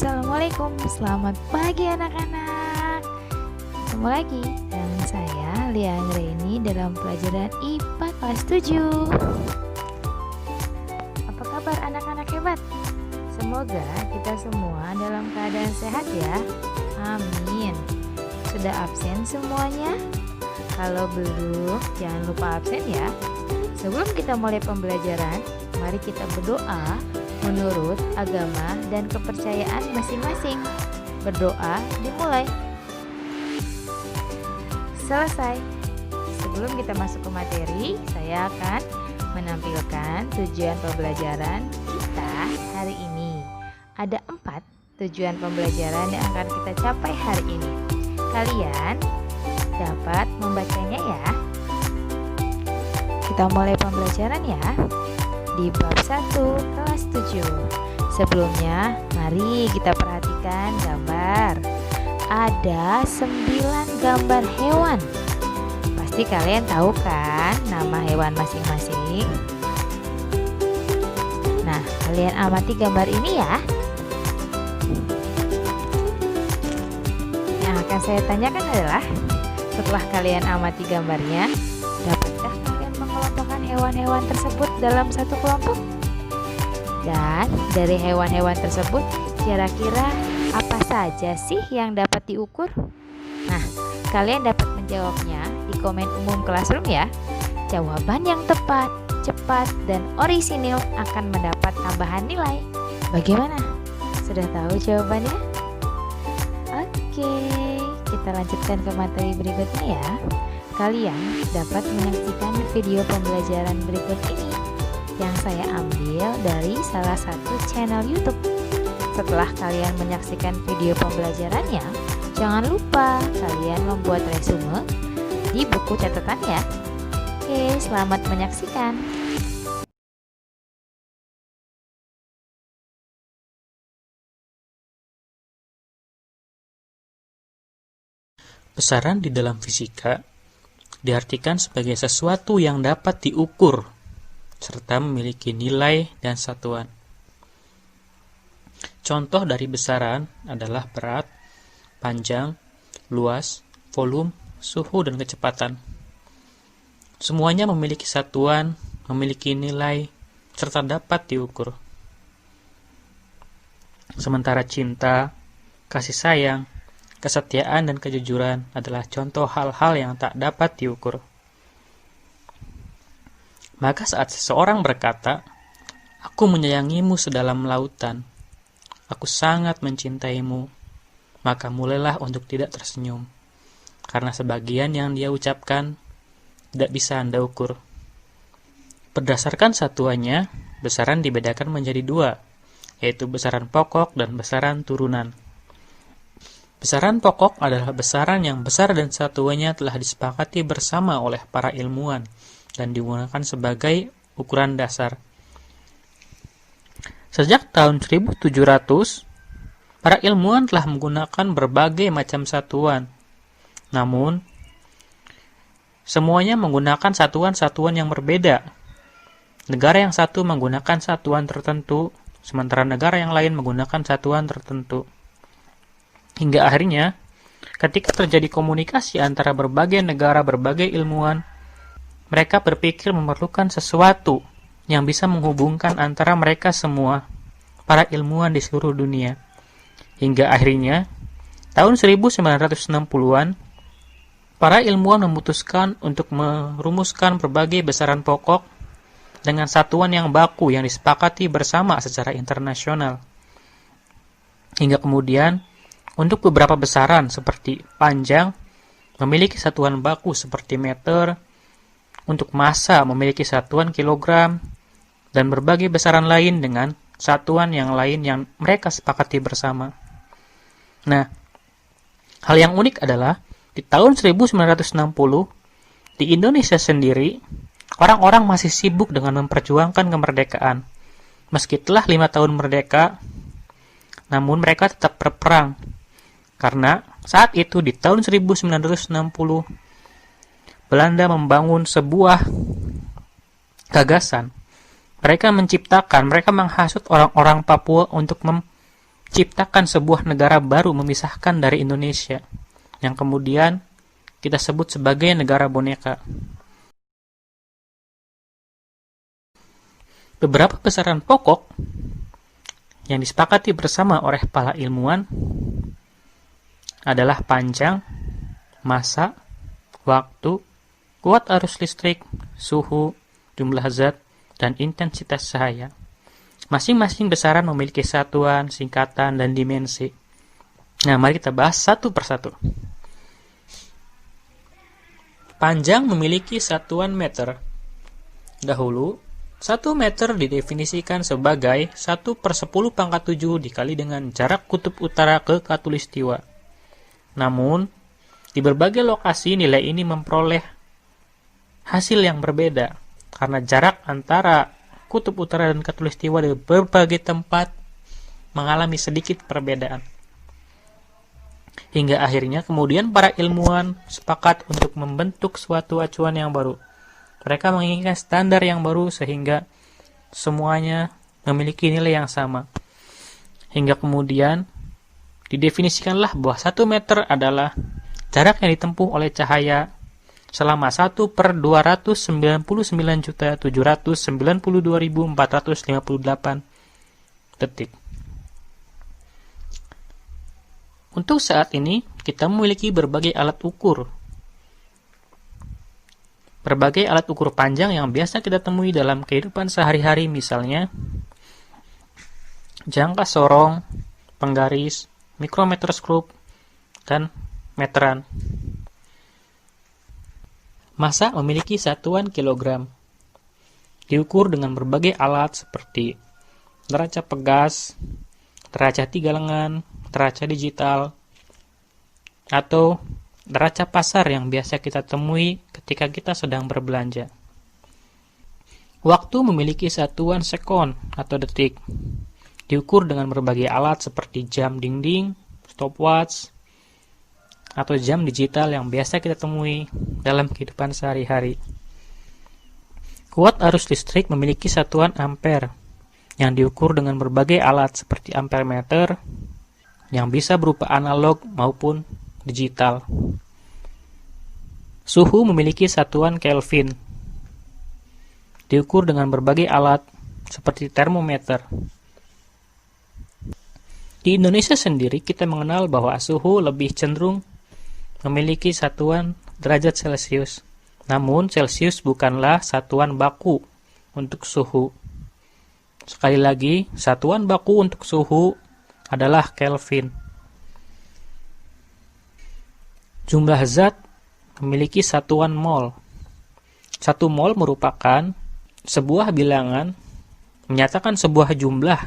Assalamualaikum, selamat pagi anak-anak. Ketemu lagi dengan saya Lia Anggraini dalam pelajaran IPA kelas 7. Apa kabar anak-anak hebat? Semoga kita semua dalam keadaan sehat ya. Amin. Sudah absen semuanya? Kalau belum, jangan lupa absen ya. Sebelum kita mulai pembelajaran, mari kita berdoa menurut agama dan kepercayaan masing-masing. Berdoa dimulai. Selesai. Sebelum kita masuk ke materi, saya akan menampilkan tujuan pembelajaran kita hari ini. Ada 4 tujuan pembelajaran yang akan kita capai hari ini. Kalian dapat membacanya ya. Kita mulai pembelajaran ya. Di bab 1 kelas 7. Sebelumnya, mari kita perhatikan gambar. Ada 9 gambar hewan. Pasti kalian tahu kan nama hewan masing-masing? Nah, kalian amati gambar ini ya. Yang akan saya tanyakan adalah, setelah kalian amati gambarnya, dapatkah kalian mengelompokkan hewan-hewan tersebut dalam satu kelompok? Dan dari hewan-hewan tersebut, kira-kira apa saja sih yang dapat diukur? Nah, kalian dapat menjawabnya di komen umum Classroom ya. Jawaban yang tepat, cepat, dan orisinil akan mendapat tambahan nilai. Bagaimana? Sudah tahu jawabannya? Oke, kita lanjutkan ke materi berikutnya ya. Kalian dapat menyaksikan video pembelajaran berikut ini yang saya ambil dari salah satu channel YouTube. Setelah kalian menyaksikan video pembelajarannya, jangan lupa kalian membuat resume di buku catatan ya. Oke, selamat menyaksikan. Besaran di dalam fisika diartikan sebagai sesuatu yang dapat diukur serta memiliki nilai dan satuan. Contoh dari besaran adalah berat, panjang, luas, volume, suhu, dan kecepatan. Semuanya memiliki satuan, memiliki nilai, serta dapat diukur. Sementara cinta, kasih sayang, kesetiaan, dan kejujuran adalah contoh hal-hal yang tak dapat diukur. Maka saat seseorang berkata, "Aku menyayangimu sedalam lautan, aku sangat mencintaimu," maka mulailah untuk tidak tersenyum, karena sebagian yang dia ucapkan tidak bisa Anda ukur. Berdasarkan satuannya, besaran dibedakan menjadi 2, yaitu besaran pokok dan besaran turunan. Besaran pokok adalah besaran yang besar dan satuannya telah disepakati bersama oleh para ilmuwan dan digunakan sebagai ukuran dasar. Sejak tahun 1700, para ilmuwan telah menggunakan berbagai macam satuan. Namun, semuanya menggunakan satuan-satuan yang berbeda. Negara yang satu menggunakan satuan tertentu, sementara negara yang lain menggunakan satuan tertentu. Hingga akhirnya, ketika terjadi komunikasi antara berbagai negara, berbagai ilmuwan, mereka berpikir memerlukan sesuatu yang bisa menghubungkan antara mereka semua, para ilmuwan di seluruh dunia. Hingga akhirnya, tahun 1960-an, para ilmuwan memutuskan untuk merumuskan berbagai besaran pokok dengan satuan yang baku yang disepakati bersama secara internasional. Hingga kemudian, untuk beberapa besaran seperti panjang memiliki satuan baku seperti meter, untuk massa memiliki satuan kilogram, dan berbagai besaran lain dengan satuan yang lain yang mereka sepakati bersama. Nah, hal yang unik adalah di tahun 1960 di Indonesia sendiri, orang-orang masih sibuk dengan memperjuangkan kemerdekaan. Meski telah 5 tahun merdeka, namun mereka tetap berperang. Karena saat itu di tahun 1960, Belanda membangun sebuah gagasan. Mereka menghasut orang-orang Papua untuk ciptakan sebuah negara baru memisahkan dari Indonesia, yang kemudian kita sebut sebagai negara boneka. Beberapa besaran pokok yang disepakati bersama oleh para ilmuwan adalah panjang, massa, waktu, kuat arus listrik, suhu, jumlah zat, dan intensitas cahaya. Masing-masing besaran memiliki satuan, singkatan, dan dimensi. Nah, mari kita bahas satu persatu. Panjang memiliki satuan meter. Dahulu, 1 meter didefinisikan sebagai 1/10⁻⁷ dikali dengan jarak kutub utara ke khatulistiwa. Namun, di berbagai lokasi nilai ini memperoleh hasil yang berbeda, karena jarak antara kutub utara dan khatulistiwa di berbagai tempat mengalami sedikit perbedaan. Hingga akhirnya kemudian para ilmuwan sepakat untuk membentuk suatu acuan yang baru. Mereka menginginkan standar yang baru sehingga semuanya memiliki nilai yang sama. Hingga kemudian didefinisikanlah bahwa 1 meter adalah jarak yang ditempuh oleh cahaya selama 1/299.792.458 detik. Untuk saat ini, kita memiliki berbagai alat ukur. Berbagai alat ukur panjang yang biasa kita temui dalam kehidupan sehari-hari, misalnya jangka sorong, penggaris, mikrometerskop, dan meteran. Massa memiliki satuan kilogram. Diukur dengan berbagai alat seperti neraca pegas, neraca 3 lengan, neraca digital, atau neraca pasar yang biasa kita temui ketika kita sedang berbelanja. Waktu memiliki satuan sekon atau detik. Diukur dengan berbagai alat seperti jam dinding, stopwatch, atau jam digital yang biasa kita temui dalam kehidupan sehari-hari. Kuat arus listrik memiliki satuan ampere yang diukur dengan berbagai alat seperti ampermeter yang bisa berupa analog maupun digital. Suhu memiliki satuan Kelvin. Diukur dengan berbagai alat seperti termometer. Di Indonesia sendiri kita mengenal bahwa suhu lebih cenderung memiliki satuan derajat Celcius. Namun Celcius bukanlah satuan baku untuk suhu. Sekali lagi, satuan baku untuk suhu adalah Kelvin. Jumlah zat memiliki satuan mol. 1 mol merupakan sebuah bilangan menyatakan sebuah jumlah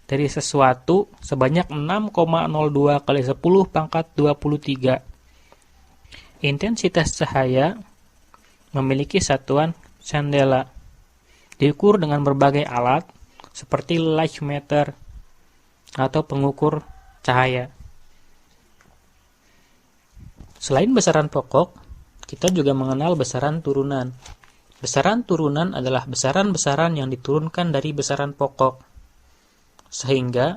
dari sesuatu sebanyak 6,02 kali 10⁻23. Intensitas cahaya memiliki satuan candela. Diukur dengan berbagai alat seperti light meter atau pengukur cahaya. Selain besaran pokok, kita juga mengenal besaran turunan. Besaran turunan adalah besaran-besaran yang diturunkan dari besaran pokok. Sehingga,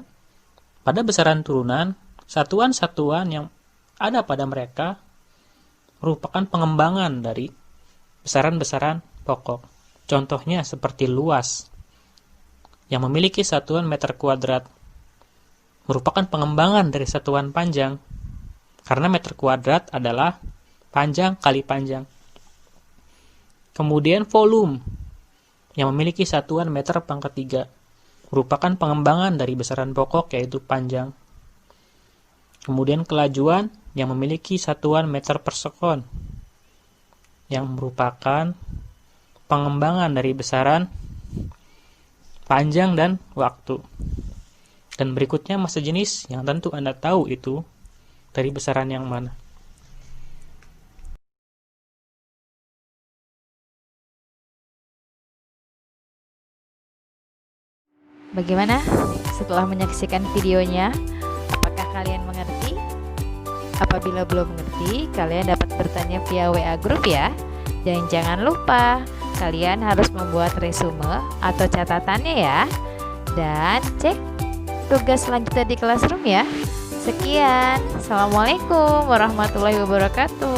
pada besaran turunan, satuan-satuan yang ada pada mereka merupakan pengembangan dari besaran-besaran pokok. Contohnya seperti luas, yang memiliki satuan meter kuadrat, merupakan pengembangan dari satuan panjang, karena meter kuadrat adalah panjang kali panjang. Kemudian volume, yang memiliki satuan meter pangkat 3, merupakan pengembangan dari besaran pokok yaitu panjang. Kemudian kelajuan, yang memiliki satuan meter per sekon, yang merupakan pengembangan dari besaran panjang dan waktu. Dan berikutnya massa jenis, yang tentu Anda tahu itu dari besaran yang mana. Bagaimana setelah menyaksikan videonya? Apakah kalian mengerti? Apabila belum mengerti, kalian dapat bertanya via WA grup ya. Dan jangan lupa, kalian harus membuat resume atau catatannya ya. Dan cek tugas selanjutnya di classroom ya. Sekian, assalamualaikum warahmatullahi wabarakatuh.